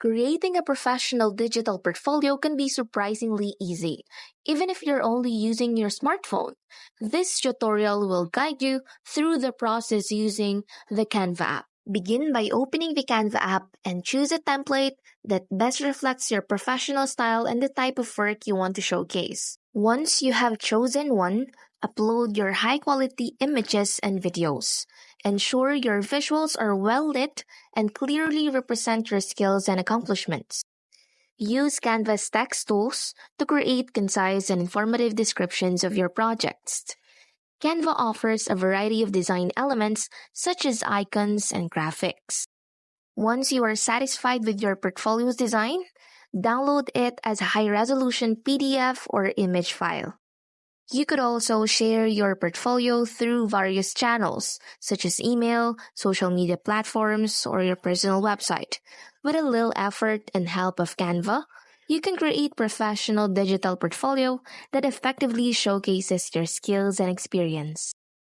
Creating a professional digital portfolio can be surprisingly easy, even if you're only using your smartphone. This tutorial will guide you through the process using the Canva app. Begin by opening the Canva app and choose a template that best reflects your professional style and the type of work you want to showcase. Once you have chosen one, upload your high-quality images and videos. Ensure your visuals are well lit and clearly represent your skills and accomplishments. Use Canva's text tools to create concise and informative descriptions of your projects. Canva offers a variety of design elements such as icons and graphics. Once you are satisfied with your portfolio's design, download it as a high-resolution PDF or image file. You could also share your portfolio through various channels, such as email, social media platforms, or your personal website. With a little effort and help of Canva, you can create professional digital portfolio that effectively showcases your skills and experience.